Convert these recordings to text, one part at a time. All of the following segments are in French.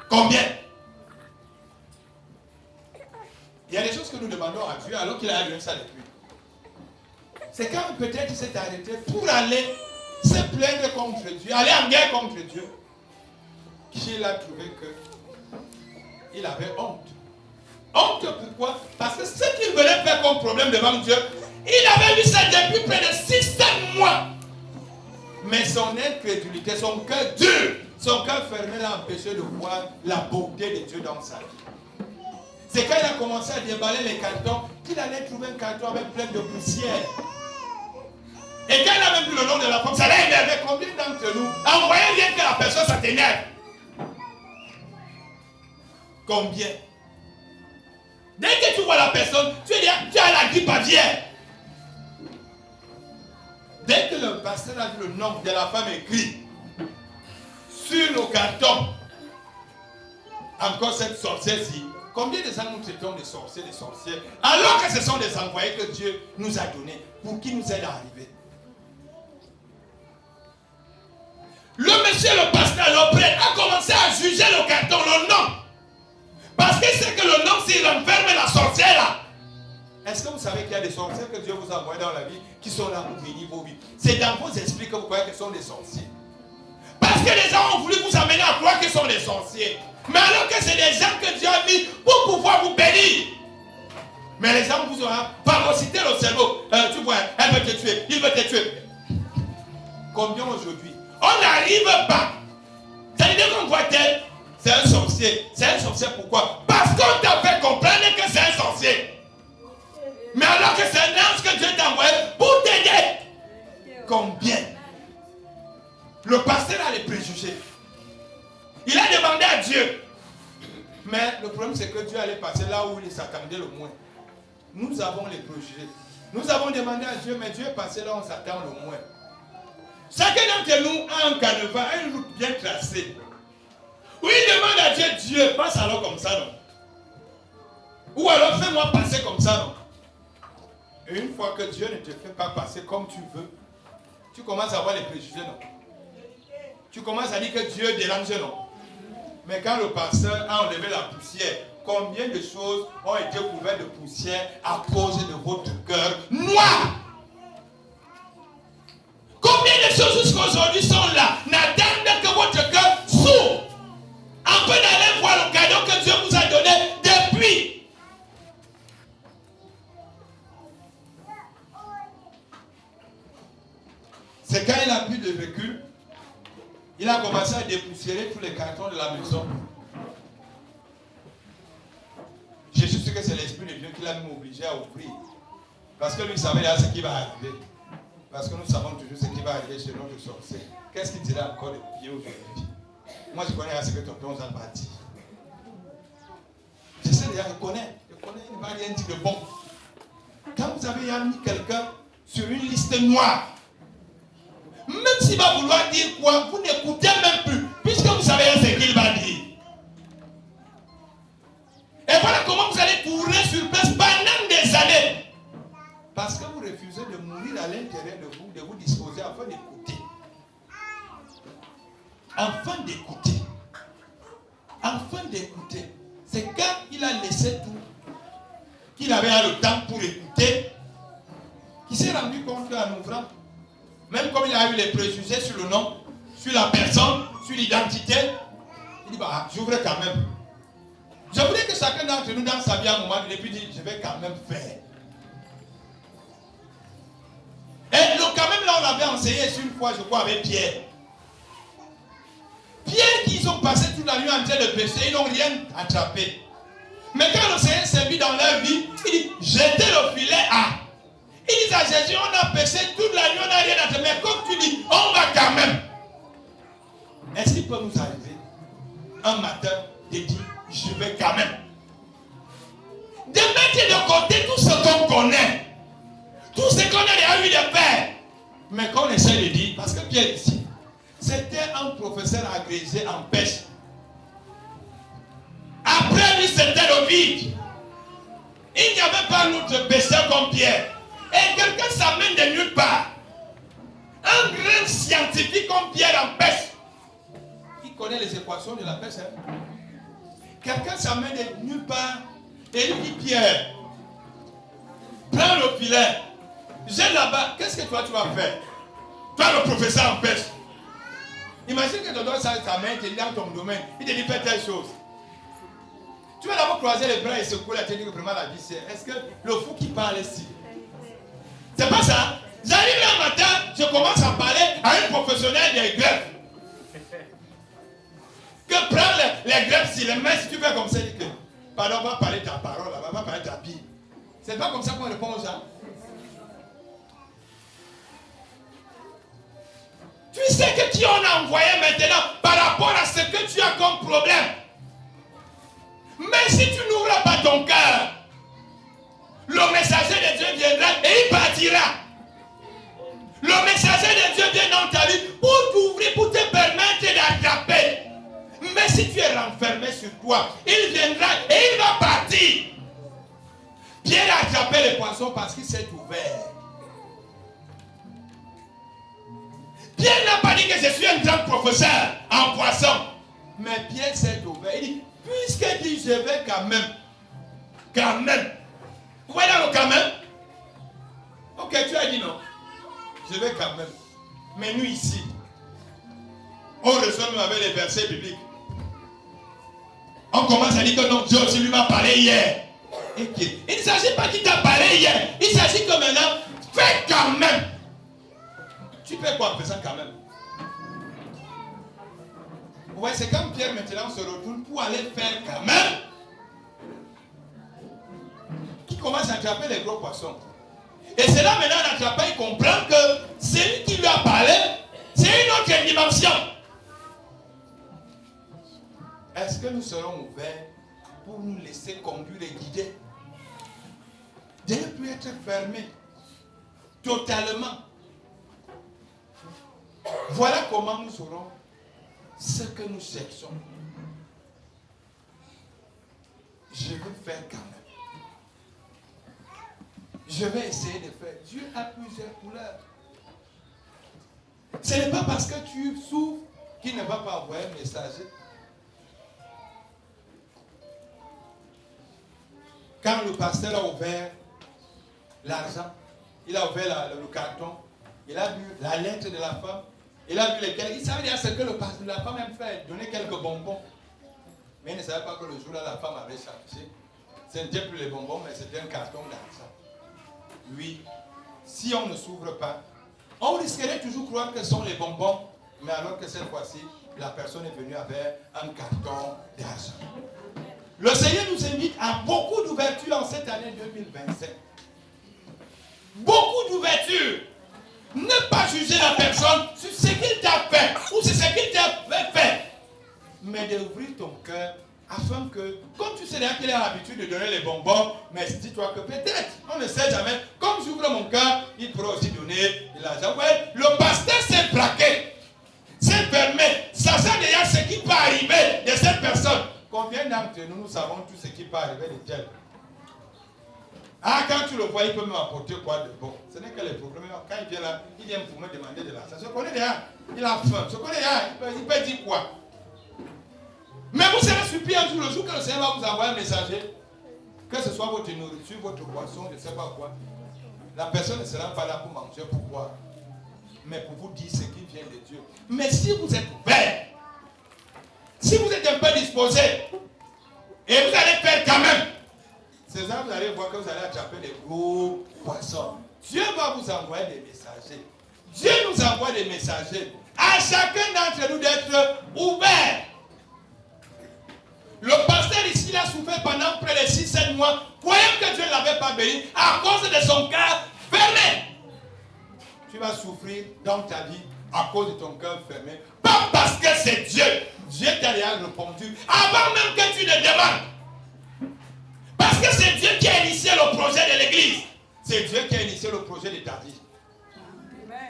Combien? Il y a des choses que nous demandons à Dieu alors qu'il a donné ça depuis. C'est quand peut-être il s'est arrêté pour aller se plaindre contre Dieu, aller en guerre contre Dieu, qu'il a trouvé qu'il avait honte. Honte pourquoi? Parce que ce qu'il venait faire comme problème devant Dieu, il avait vu ça depuis près de 6-7 mois. Mais son incrédulité, son cœur dur, son cœur fermé l'a empêché de voir la beauté de Dieu dans sa vie. C'est quand il a commencé à déballer les cartons qu'il allait trouver un carton avec plein de poussière. Et quand il a même vu le nom de la femme, ça l'a énervé. Combien d'entre nous, en voyant bien que la personne, ça t'énerve? Combien? Dès que tu vois la personne, tu as la grippe aviaire. Dès que le pasteur a vu le nom de la femme écrit sur le carton, encore cette sorcière-ci, combien de gens nous traitons de sorciers, alors que ce sont des envoyés que Dieu nous a donnés pour qu'ils nous aident à arriver. Le monsieur, le pasteur, le prêtre a commencé à juger le carton, le nom. Parce que c'est que le nom, s'il enferme la sorcière là. Est-ce que vous savez qu'il y a des sorcières que Dieu vous a envoyées dans la vie qui sont là pour bénir vos vies? C'est dans vos esprits que vous croyez que ce sont des sorciers. Parce que les gens ont voulu vous amener à croire que ce sont des sorciers. Mais alors que c'est des gens que Dieu a mis pour pouvoir vous bénir. Mais les gens vous ont phagocyté le cerveau. Tu vois, elle veut te tuer, il veut te tuer. Combien aujourd'hui? On n'arrive pas. Ça veut dire qu'on voit tel, c'est un sorcier. C'est un sorcier pourquoi? Parce qu'on t'a fait comprendre que c'est un sorcier. Mais alors que c'est un ange que Dieu t'a envoyé pour t'aider. Combien? Le pasteur a les préjugés. Il a demandé à Dieu. Mais le problème c'est que Dieu allait passer là où il s'attendait le moins. Nous avons les préjugés. Nous avons demandé à Dieu, mais Dieu est passé là où on s'attend le moins. Chacun d'entre nous a un canevas, une route bien tracée. Où il demande à Dieu, Dieu, passe alors comme ça, non? Ou alors fais-moi passer comme ça, non? Et une fois que Dieu ne te fait pas passer comme tu veux, tu commences à avoir les préjugés, non? Tu commences à dire que Dieu dérange, non? Mais quand le pasteur a enlevé la poussière, combien de choses ont été couvertes de poussière à cause de votre cœur noir? Combien de choses jusqu'à aujourd'hui sont là, n'attendent que votre cœur s'ouvre, afin d'aller voir le cadeau que Dieu vous a donné depuis. C'est quand il a plus de recul, il a commencé à dépoussiérer tous les cartons de la maison. Je suis sûr que c'est l'Esprit de Dieu qui l'a même obligé à ouvrir. Parce que lui savait déjà ce qui va arriver. Parce que nous savons toujours ce qui va arriver chez notre sorcier. Qu'est-ce qu'il dirait encore de pire aujourd'hui? Moi je connais ce que tonton Jean va dire. Je sais déjà, je connais, il ne va rien dire de bon. Quand vous avez mis quelqu'un sur une liste noire, même s'il va vouloir dire quoi, vous n'écoutez même plus, puisque vous savez ce qu'il va dire. Et voilà comment vous allez tourner sur place pendant des années. Parce que vous refusez de mourir à l'intérieur de vous disposer afin d'écouter. Afin d'écouter. Afin d'écouter. C'est quand il a laissé tout, qu'il avait le temps pour écouter, qu'il s'est rendu compte qu'en ouvrant, même comme il a eu les préjugés sur le nom, sur la personne, sur l'identité, il dit, bah, j'ouvre quand même. Je voudrais que chacun d'entre nous, dans sa vie, à un moment donné, puis dit, je vais quand même faire. Et quand même, là, on avait enseigné sur une fois, je crois, avec Pierre. Pierre, qu'ils ont passé toute la nuit en train de pêcher, ils n'ont rien attrapé. Mais quand le Seigneur s'est mis dans leur vie, il dit, jetez le filet à. Ils disent à Jésus, on a pêché toute la nuit, on n'a rien attrapé. Mais comme tu dis, on peut nous arriver un matin de dire, je vais quand même. De mettre de côté tout ce qu'on connaît. Tout ce qu'on a déjà eu de faire. Mais qu'on essaie de dire, parce que Pierre ici, c'était un professeur agrégé en pêche. Après lui, c'était le vide. Il n'y avait pas un autre pêcheur comme Pierre. Et quelqu'un s'amène de nulle part. Un grand scientifique comme Pierre en pêche. Il connaît les équations de la pêche. Hein? Quelqu'un s'amène de nulle part. Et il dit, Pierre, prends le filet. J'ai là-bas. Qu'est-ce que toi tu vas faire? Toi le professeur en pêche. Imagine que tu donnes sa main, tu es dans ton domaine. Il te dit, fais telle chose. Tu vas d'abord croiser les bras et secouer la tête, dire que vraiment la vie c'est. Est-ce que le fou qui parle ici? C'est pas ça. J'arrive là un matin, je commence à parler à un professionnel des greffes. Que prends les greffes si les mains, si tu fais comme ça, dis que, pardon, on va parler ta parole, on va parler ta Bible. C'est pas comme ça qu'on répond aux gens. Tu sais que qui on a envoyé maintenant par rapport à ce que tu as comme problème. Mais si tu n'ouvres pas ton cœur, le messager de Dieu viendra et il partira. Le messager de Dieu vient dans ta vie pour t'ouvrir, pour te permettre d'attraper. Mais si tu es renfermé sur toi, il viendra et il va partir. Pierre a attrapé les poissons parce qu'il s'est ouvert. Pierre n'a pas dit que je suis un grand professeur en poisson. Mais Pierre s'est ouvert. Il dit, puisqu'il dit, je vais quand même. Quand même. Vous voyez dans le quand même? Ok, tu as dit non. Je vais quand même. Mais nous ici, on reçoit avec les versets bibliques. On commence à dire que non, Dieu aussi lui m'a parlé hier. Il ne s'agit pas qu'il t'a parlé hier. Il s'agit que maintenant, fais quand même. Tu fais quoi en faisant quand même? Ouais, c'est comme Pierre maintenant se retourne pour aller faire quand même. Qui commence à attraper les gros poissons. Et c'est là maintenant d'attraper, il comprend que celui qui lui a parlé, c'est une autre dimension. Est-ce que nous serons ouverts pour nous laisser conduire et guider? De ne plus être fermés totalement. Voilà comment nous saurons ce que nous cherchons. Je veux faire quand même. Je vais essayer de faire. Dieu a plusieurs couleurs. Ce n'est pas parce que tu souffres qu'il ne va pas envoyer un messager. Quand le pasteur a ouvert l'argent, il a ouvert le carton, il a vu la lettre de la femme, il a vu lesquels. Il savait déjà ce que la femme aime faire, donner quelques bonbons. Mais il ne savait pas que le jour-là, la femme avait changé. Ce n'était plus les bonbons, mais c'était un carton d'argent. Oui, si on ne s'ouvre pas, on risquerait toujours de croire que ce sont les bonbons, mais alors que cette fois-ci, la personne est venue avec un carton d'argent. Le Seigneur nous invite à beaucoup d'ouverture en cette année 2027. Beaucoup d'ouverture. Ne pas juger la personne sur ce qu'il t'a fait ou sur ce qu'il t'a fait. Mais d'ouvrir ton cœur afin que, comme tu sais déjà qu'il a l'habitude de donner les bonbons, mais dis-toi que peut-être, on ne sait jamais, comme j'ouvre mon cœur, il pourra aussi donner de l'argent. Ouais, le pasteur s'est braqué, s'est fermé, sachant déjà ce qui peut arriver de cette personne. Combien d'entre nous, nous savons tout ce qui peut arriver de tel? Ah, quand tu le vois, il peut m'apporter quoi de bon? Ce n'est que les problèmes. Quand il vient là, il vient pour me demander de l'argent. Je connais déjà, il a faim. Je connais déjà, il peut dire quoi? Mais vous serez surpris un jour, le jour que le Seigneur va vous envoyer un messager, que ce soit votre nourriture, votre boisson, je ne sais pas quoi. La personne ne sera pas là pour manger, pour boire, mais pour vous dire ce qui vient de Dieu. Mais si vous êtes ouvert, si vous êtes un peu disposé, et vous allez faire quand même, ces gens, vous allez voir que vous allez attraper des gros poissons. Dieu va vous envoyer des messagers. Dieu nous envoie des messagers. À chacun d'entre nous d'être ouvert. Le pasteur ici, il a souffert pendant près de 6-7 mois, croyant que Dieu ne l'avait pas béni, à cause de son cœur fermé. Tu vas souffrir dans ta vie à cause de ton cœur fermé. Pas pas parce que c'est Dieu. Dieu t'a déjà répondu avant même que tu ne demandes. Parce que c'est Dieu qui a initié le projet de l'église. C'est Dieu qui a initié le projet de ta vie.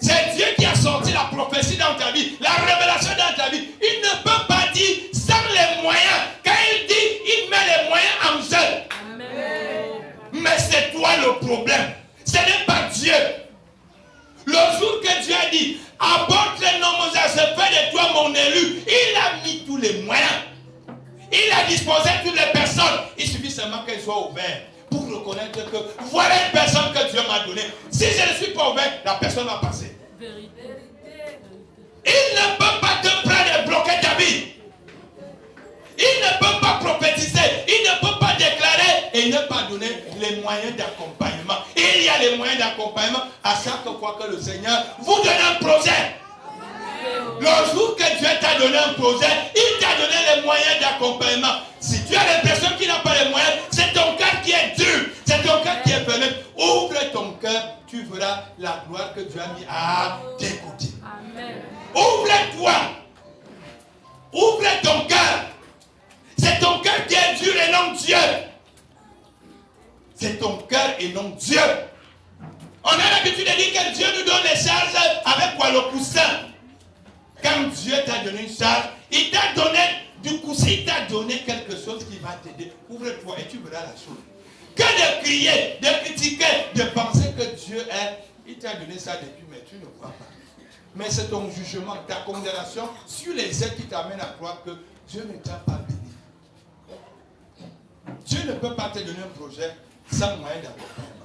C'est Dieu qui a sorti la prophétie dans ta vie, la révélation dans ta vie. Il ne peut pas dire sans les moyens. Quand il dit, il met les moyens en jeu. Mais c'est toi le problème. Ce n'est pas Dieu. Le jour que Dieu a dit, apporte les noms Moïse, je fais de toi mon élu, il a mis tous les moyens. Il a disposé toutes les personnes. Il suffit seulement qu'elles soient ouvertes pour reconnaître que voilà une personne que Dieu m'a donnée. Si je ne suis pas ouvert, la personne va passer. Il ne peut pas te prendre et bloquer ta vie. Il ne peut pas prophétiser. Il ne peut pas déclarer et ne pas donner les moyens d'accompagnement. Il y a les moyens d'accompagnement à chaque fois que le Seigneur vous donne un projet. Le jour que Dieu t'a donné un projet, il t'a donné les moyens d'accompagnement. Si tu as l'impression qu'il n'a pas les moyens, c'est ton cœur qui est dur. C'est ton cœur qui est fermé. Ouvre ton cœur, tu verras la gloire que Dieu a mis à tes côtés. Ouvre-toi. Ouvre ton cœur. C'est ton cœur qui est dur et non Dieu. C'est ton cœur et non Dieu. On a l'habitude de dire que Dieu nous donne les charges avec quoi? Le coussin. Quand Dieu t'a donné une charge, il t'a donné du coussin, il t'a donné quelque chose qui va t'aider. Ouvre-toi et tu verras la chose. Que de crier, de critiquer, de penser que Dieu est, il t'a donné ça depuis, mais tu ne vois pas. Mais c'est ton jugement, ta condamnation sur les aides qui t'amènent à croire que Dieu ne t'a pas béni. Dieu ne peut pas te donner un projet sans moyen d'accompagnement.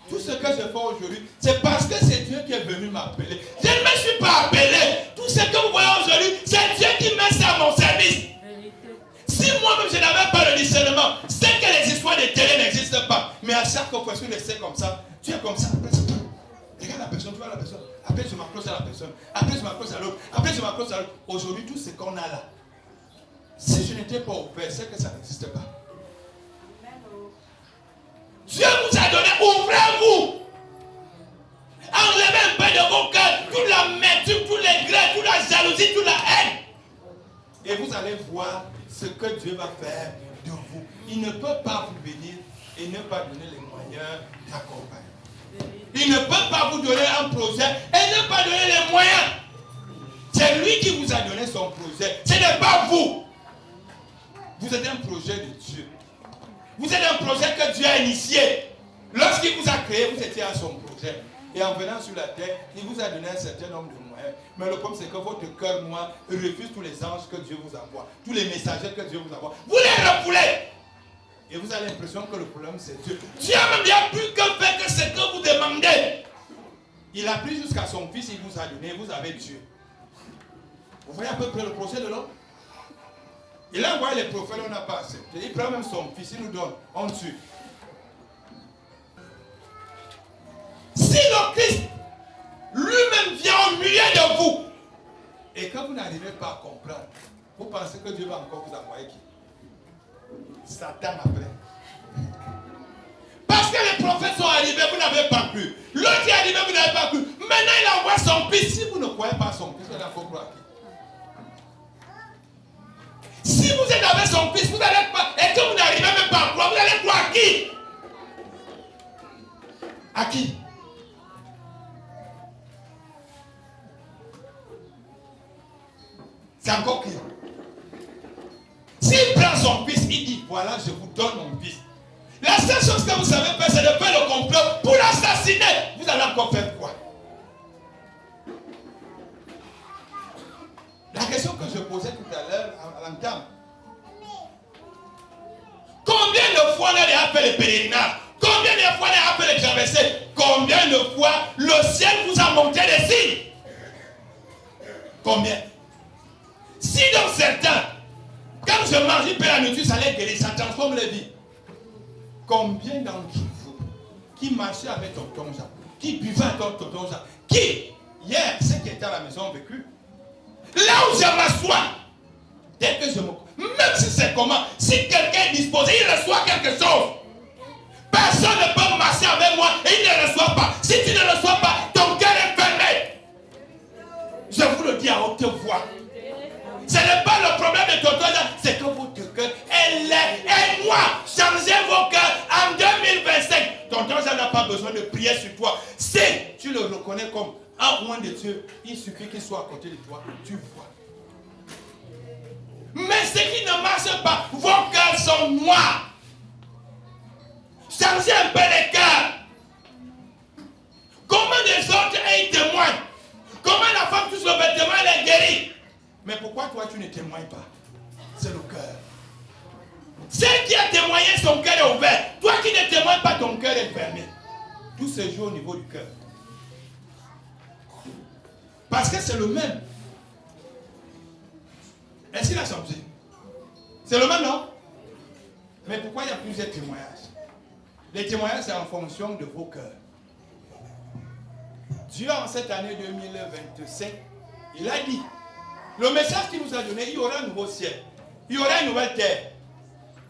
Tout ce que je fais aujourd'hui, c'est parce que c'est Dieu qui est venu m'appeler. Je ne me suis pas appelé. Tout ce que vous voyez aujourd'hui, c'est Dieu qui met ça à mon service. Si moi-même je n'avais pas le discernement, c'est que les histoires de télé n'existent pas. Mais à chaque question, je sais comme ça. Tu es comme ça. Regarde la personne, tu vois la personne. Après, je m'accroche à la personne. Après, je m'accroche à l'autre. Après, je m'accroche à l'autre. Aujourd'hui, tout ce qu'on a là, si je n'étais pas ouvert, c'est que ça n'existe pas. Dieu vous a donné, ouvrez-vous. Enlevez un peu de vos cœurs, toute l'amertume, tous les grès, toute la jalousie, toute la haine. Et vous allez voir ce que Dieu va faire de vous. Il ne peut pas vous bénir et ne pas donner les moyens d'accompagnement. Il ne peut pas vous donner un projet et ne pas donner les moyens. C'est lui qui vous a donné son projet. Ce n'est pas vous. Vous êtes un projet de Dieu. Vous êtes un projet que Dieu a initié. Lorsqu'il vous a créé, vous étiez à son projet. Et en venant sur la terre, il vous a donné un certain nombre de moyens. Mais le problème, c'est que votre cœur noir refuse tous les anges que Dieu vous envoie. Tous les messagers que Dieu vous envoie. Vous les refoulez. Et vous avez l'impression que le problème, c'est Dieu. Dieu même il n'y a plus que faire que ce que vous demandez. Il a pris jusqu'à son fils, il vous a donné, vous avez Dieu. Vous voyez à peu près le projet de l'homme? Il a envoyé les prophètes, on n'a pas accepté. Il prend même son fils, il nous donne, on tue. Si le Christ lui-même vient au milieu de vous, et que vous n'arrivez pas à comprendre, vous pensez que Dieu va encore vous envoyer qui? Satan après. Parce que les prophètes sont arrivés, vous n'avez pas cru. L'autre est arrivé, vous n'avez pas cru. Maintenant, il envoie son fils. Si vous ne croyez pas son fils, vous allez encore croire qui? Si vous êtes avec son fils, vous n'allez pas, et que vous n'arrivez même pas à croire, vous allez croire à qui? À qui? C'est encore qui? S'il prend son fils, il dit, voilà, je vous donne mon fils. La seule chose que vous savez faire, c'est de faire le complot pour l'assassiner. Vous allez encore faire quoi? La question que je posais tout à l'heure à l'entame. Combien de fois on a déjà fait le pèlerinage? Combien de fois on a fait les traversées? Combien de fois le ciel vous a monté des signes? Combien? Si dans certains, quand je mange une peu la nourriture, ça les guérit, ça transforme les vies. Combien d'entre vous qui marchaient avec tonton Jean, qui buvaient avec tonton Jean, qui, hier, ceux qui étaient à la maison ont vécu? Là où je m'assois, dès que je me... Même si c'est comment, si quelqu'un est disposé, il reçoit quelque chose. Personne ne peut marcher avec moi et il ne reçoit pas. Si tu ne reçois pas, ton cœur est fermé. Je vous le dis à haute voix. Ce n'est pas le problème de ton cœur, c'est que votre cœur est laid. Et moi, changez vos cœurs en 2025. Ton Dieu n'a pas besoin de prier sur toi. Si tu le reconnais comme un roi de Dieu, il suffit qu'il soit à côté de toi, tu vois. Mais ce qui ne marche pas, vos cœurs sont noirs. Changez un peu les cœurs. Comment les autres ils témoignent? Comment la femme touche le vêtement, elle est guérie? Mais pourquoi toi tu ne témoignes pas? C'est le cœur. Celle qui a témoigné, son cœur est ouvert. Toi qui ne témoignes pas, ton cœur est fermé. Tout se joue au niveau du cœur. Parce que c'est le même. Est-ce qu'il a changé? C'est le même, non? Mais pourquoi il y a plusieurs témoignages? Les témoignages, c'est en fonction de vos cœurs. Dieu, en cette année 2025, il a dit, le message qu'il nous a donné, il y aura un nouveau ciel. Il y aura une nouvelle terre.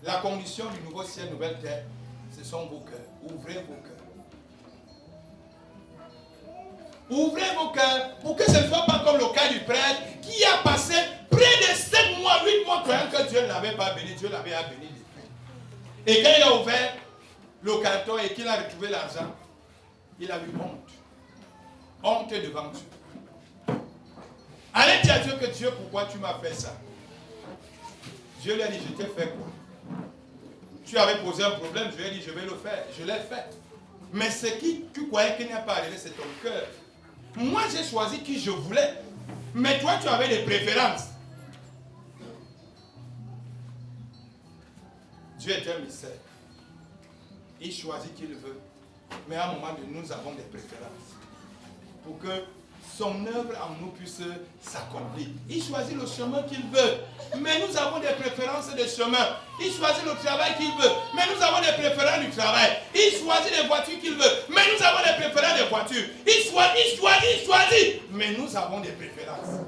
La condition du nouveau ciel, nouvelle terre, ce sont vos cœurs. Ouvrez vos cœurs. Ouvrez vos cœurs pour que ce ne soit pas comme le cas du prêtre qui a passé près de 7 mois, 8 mois, croyant que Dieu ne l'avait pas béni. Dieu l'avait béni depuis. Et quand il a ouvert le carton et qu'il a retrouvé l'argent, il a eu honte. Honte devant Dieu. Allez dire à Dieu que Dieu, pourquoi tu m'as fait ça? Dieu lui a dit, je t'ai fait quoi? Tu avais posé un problème, je lui ai dit, je vais le faire. Je l'ai fait. Mais ce qui tu croyais qu'il n'y a pas arrivé, c'est ton cœur. Moi, j'ai choisi qui je voulais. Mais toi, tu avais des préférences. Dieu est un mystère. Il choisit qui il veut. Mais à un moment donné, nous avons des préférences. Pour que son œuvre en nous puisse s'accomplir. Il choisit le chemin qu'il veut. Mais nous avons des préférences de chemin. Il choisit le travail qu'il veut. Mais nous avons des préférences du travail. Il choisit les voitures qu'il veut. Mais nous avons des préférences des voitures. Il choisit. Mais nous avons des préférences.